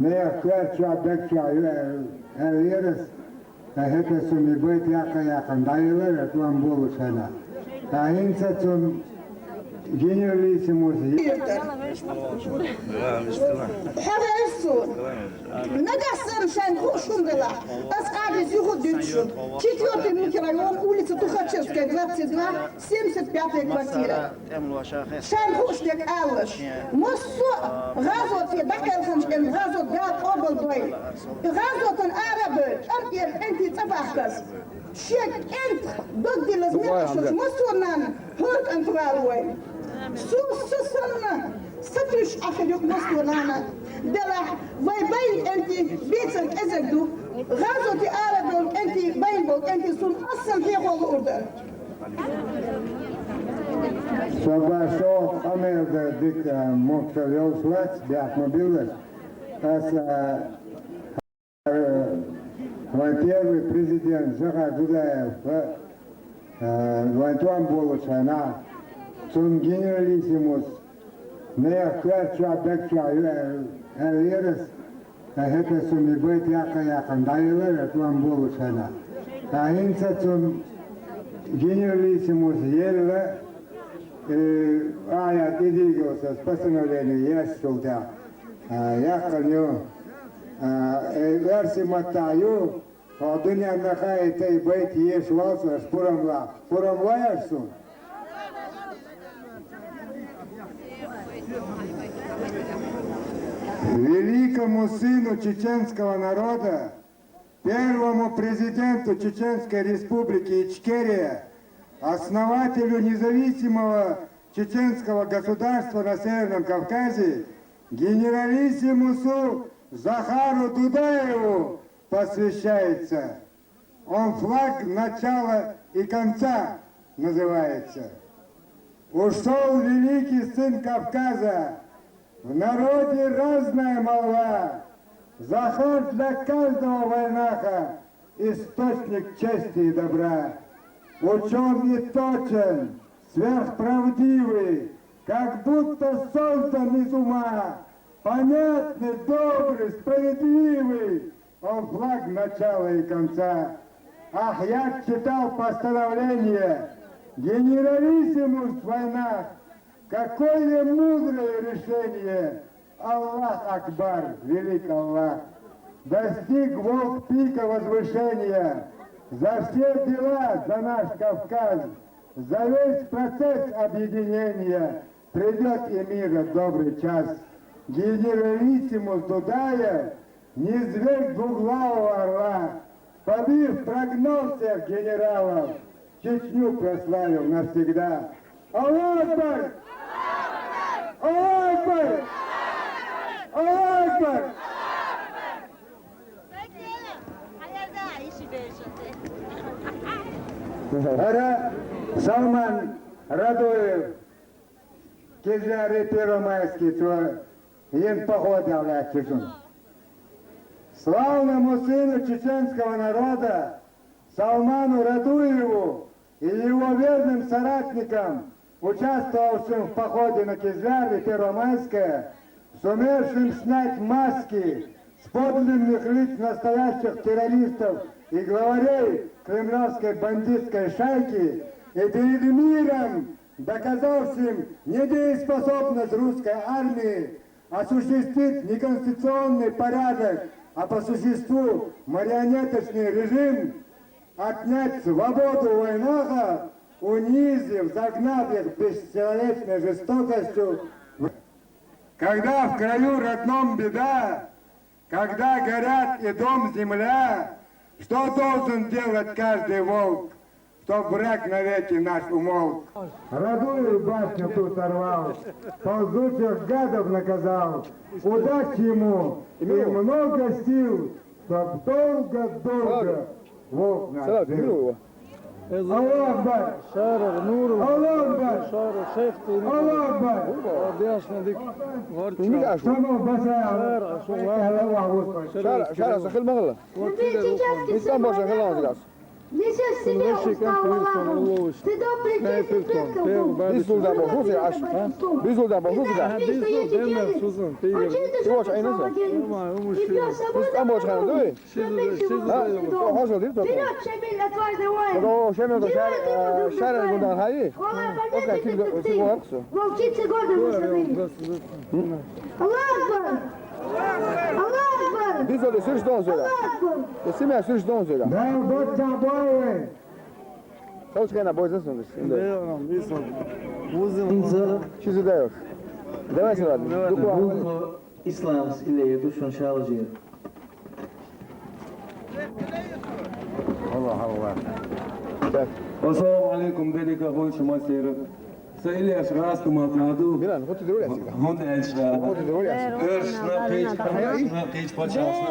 Не кверча бекча ерес хетесуни бит якаяхан дайылар туан болушана. Таинцатун генералиссимус. Нагасан шайн хушундела. Аскадис Юхудючу. 4-й микрорайон, улица Тухачевская, 22, 75-я квартира. Шайн хушник Аллаш. Моссо газот дакелханшкен газот гад облбой. Газотан арабы, ампер энти цабахкас. Шек энт догдилас мекшус моссонан хурт антвалвой. Сусана Сатуш Африк Москвана, Della Vai anti Beatsen Ezekdu, Razoti Arabon anti Bainbok anti Sun Assan Hero Order. Соглашо Америка дик Москвел Швец, Биахмобилес, первый президент Жаха Гудаев, Вантуан Болушана, Сун генералиссимус, не кверча бекча ерес хетесуни бит якаяхан дайылар туан болушана. Таинцатун генералиссимус еле аят идигосас постановление есть сюда. Яханю верси матаю, дуня нахай тей бит еш лосас пурамла яшсун. Великому сыну чеченского народа, первому президенту Чеченской республики Ичкерия, основателю независимого чеченского государства на Северном Кавказе, генералиссимусу Захару Дудаеву посвящается. Он флаг начала и конца называется. Ушел великий сын Кавказа, в народе разная молва. Захар для каждого войнаха источник чести и добра. Ученый точен, сверхправдивый, как будто создан из ума. Понятный, добрый, справедливый, он флаг начала и конца. Ах, я читал постановление, генералиссимус в войнах. Какое мудрое решение! Аллах Акбар, велик Аллах! Достиг волк пика возвышения. За все дела, за наш Кавказ, за весь процесс объединения придет и мира добрый час. Генералиссимус Дудаев, не зверь двуглавого орла, побив прогнал всех генералов, Чечню прославил навсегда. Аллах Акбар! Аллах Акбар! Аллах Акбар! Салман Радуев, Кизляри Первомайский, то ен походил на Чечен. Славному сыну чеченского народа, Салману Радуеву и его верным соратникам, участвовавшим в походе на Кизляр и Первомайское, сумевшим снять маски с подлинных лиц настоящих террористов и главарей кремлевской бандитской шайки, и перед миром доказавшим недееспособность русской армии осуществить не конституционный порядок, а по существу марионеточный режим, отнять свободу войнаха, унизив, загнав их бесчеловечной жестокостью. Когда в краю родном беда, когда горят и дом, земля, что должен делать каждый волк, чтоб враг навеки наш умолк? Радуев башню тут сорвал, ползучих гадов наказал, удачи ему и много сил, чтоб долго-долго волк наш жил. Аллах Акбар! Шарар, Нуру, Аллах Акбар! Шарар, Шефти, Аллах Акбар! Объясняdik, Горча, Шану басая! Шара, Сахил Махала. Nisam može Hrvatska. Лише себе усталовал. Ты добрый честный предков. Biz zulda boşuz ya aş. Biz zulda boşuz ya. Yavaş aynı sen. Biz tam boş kanı değil mi? Ha, o hoş değil mi? Вперед, Шамиль, отважь давай! O şemel de şer bundan hayır. O kadar kim varsa. Волчицы гордо выставили. Аллах Акбар! Аллах Акбар! Biz öyle sürüş don söyle. Аллах Акбар! Sime sürüş don söyle. Да, вот тобой. Kaç kere boyzasın şimdi. Beğenam, bir son. Uzun. Şizu da yok. Devam söyle. Vulko Islams ile dušan šalžije. Allah Allah. Assalamu alaikum velika hoće masir. Sa Ilijas rastuma pladu. Milan, hoću da ulijaci. Honda elçra. Hoću da ulijaci. Örš na peć pačasna.